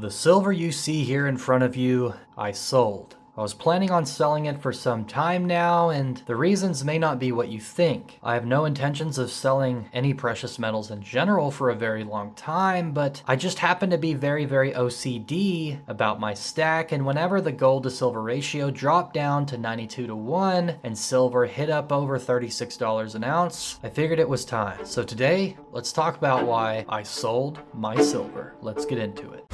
The silver you see here in front of you, I sold. I was planning on selling it for some time now, and the reasons may not be what you think. I have no intentions of selling any precious metals in general for a very long time, but I just happen to be very OCD about my stack, and whenever the gold to silver ratio dropped down to 92 to 1 and silver hit up over $36 an ounce, I figured it was time. So today, let's talk about why I sold my silver. Let's get into it.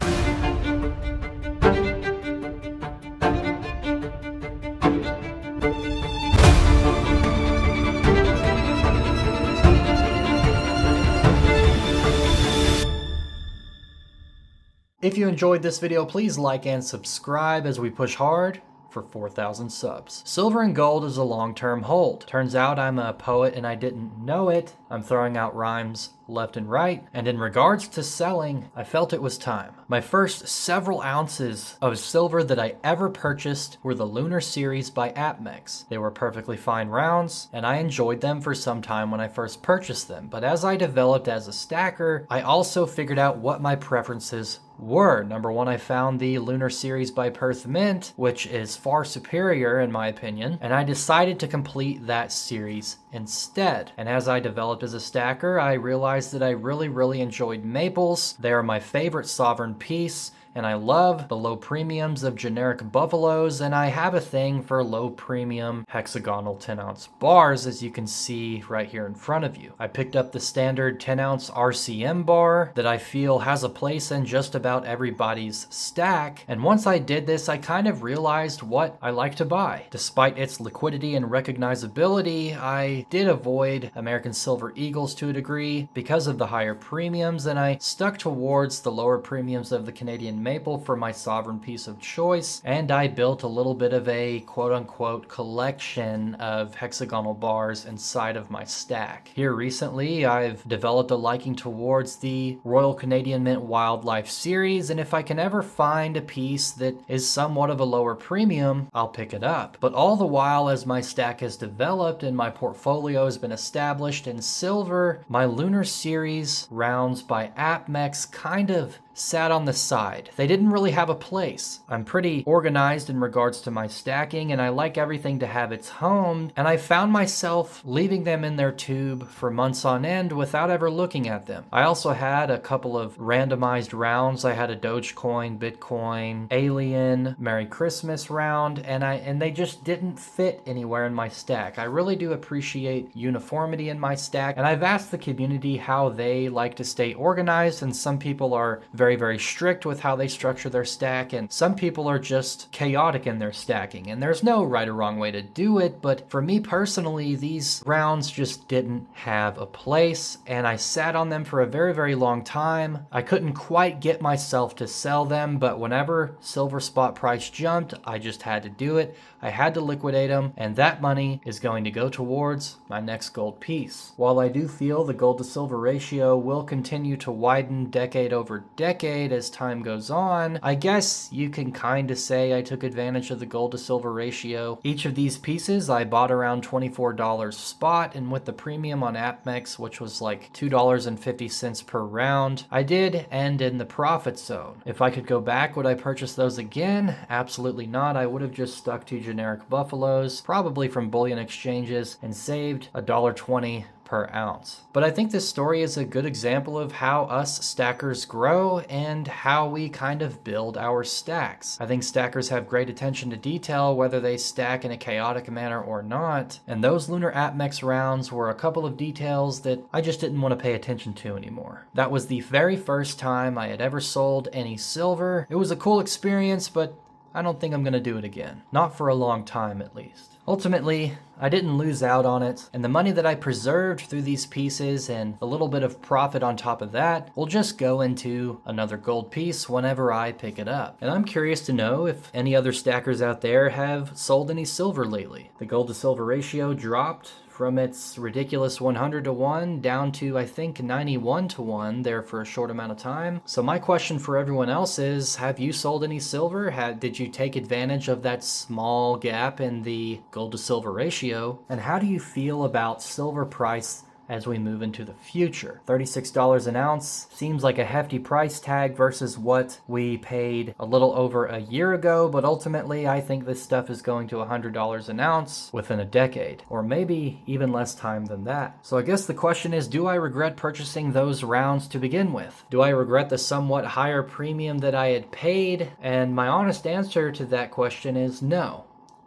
If you enjoyed this video, please like and subscribe as we push hard for 4,000 subs. Silver and gold is a long-term hold. Turns out I'm a poet and I didn't know it. I'm throwing out rhymes left and right. And in regards to selling, I felt it was time. My first several ounces of silver that I ever purchased were the Lunar Series by APMEX. They were perfectly fine rounds, and I enjoyed them for some time when I first purchased them. But as I developed as a stacker, I also figured out what my preferences were. Number one, I found the Lunar Series by Perth Mint, which is far superior in my opinion, and I decided to complete that series instead. And as I developed as a stacker, I realized that I really enjoyed maples. They are my favorite sovereign piece, and I love the low premiums of generic buffaloes, and I have a thing for low premium hexagonal 10-ounce bars, as you can see right here in front of you. I picked up the standard 10-ounce RCM bar that I feel has a place in just about everybody's stack, and once I did this, I kind of realized what I like to buy. Despite its liquidity and recognizability, I did avoid American Silver Eagles to a degree because of the higher premiums, and I stuck towards the lower premiums of the Canadian maple for my sovereign piece of choice, and I built a little bit of a quote-unquote collection of hexagonal bars inside of my stack. Here recently, I've developed a liking towards the Royal Canadian Mint Wildlife series, and if I can ever find a piece that is somewhat of a lower premium, I'll pick it up. But all the while, as my stack has developed and my portfolio has been established in silver, my Lunar Series rounds by APMEX kind of sat on the side. They didn't really have a place. I'm pretty organized in regards to my stacking, and I like everything to have its home, and I found myself leaving them in their tube for months on end without ever looking at them. I also had a couple of randomized rounds. I had a Dogecoin, Bitcoin, Alien, Merry Christmas round, and they just didn't fit anywhere in my stack. I really do appreciate uniformity in my stack, and I've asked the community how they like to stay organized, and some people are very strict with how they structure their stack, and some people are just chaotic in their stacking, and there's no right or wrong way to do it. But for me personally, these rounds just didn't have a place, and I sat on them for a very long time. I couldn't quite get myself to sell them, but whenever silver spot price jumped, I just had to do it. I had to liquidate them, and that money is going to go towards my next gold piece. While I do feel the gold to silver ratio will continue to widen decade over decade as time goes on, I guess you can kind of say I took advantage of the gold to silver ratio. Each of these pieces I bought around $24 spot, and with the premium on APMEX, which was like $2.50 per round, I did end in the profit zone. If I could go back, would I purchase those again? Absolutely not. I would have just stuck to generic buffaloes, probably from bullion exchanges, and saved $1.20 per ounce. But I think this story is a good example of how us stackers grow and how we kind of build our stacks. I think stackers have great attention to detail, whether they stack in a chaotic manner or not, and those Lunar APMEX rounds were a couple of details that I just didn't want to pay attention to anymore. That was the very first time I had ever sold any silver. It was a cool experience, but I don't think I'm going to do it again. Not for a long time, at least. Ultimately, I didn't lose out on it, and the money that I preserved through these pieces and a little bit of profit on top of that will just go into another gold piece whenever I pick it up. And I'm curious to know if any other stackers out there have sold any silver lately. The gold to silver ratio dropped from its ridiculous 100 to 1 down to, I think, 91 to 1 there for a short amount of time. So my question for everyone else is, have you sold any silver? Did you take advantage of that small gap in the gold to silver ratio? And how do you feel about silver price as we move into the future. $36 an ounce seems like a hefty price tag versus what we paid a little over a year ago, but ultimately I think this stuff is going to $100 an ounce within a decade, or maybe even less time than that. So I guess the question is, do I regret purchasing those rounds to begin with? Do I regret the somewhat higher premium that I had paid? And my honest answer to that question is no.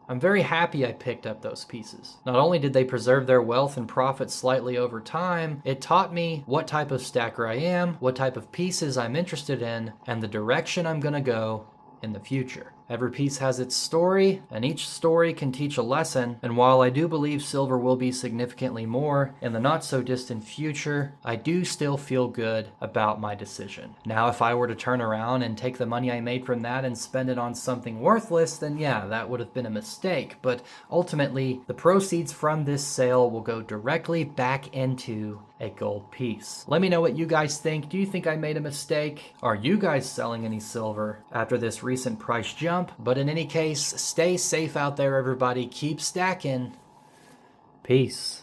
I'm very happy I picked up those pieces. Not only did they preserve their wealth and profit slightly over time, it taught me what type of stacker I am, what type of pieces I'm interested in, and the direction I'm gonna go in the future. Every piece has its story, and each story can teach a lesson. And while I do believe silver will be significantly more in the not so distant future, I do still feel good about my decision. Now, if I were to turn around and take the money I made from that and spend it on something worthless, then yeah, that would have been a mistake. But ultimately, the proceeds from this sale will go directly back into a gold piece. Let me know what you guys think. Do you think I made a mistake? Are you guys selling any silver after this recent price jump? But in any case, stay safe out there, everybody. Keep stacking. Peace.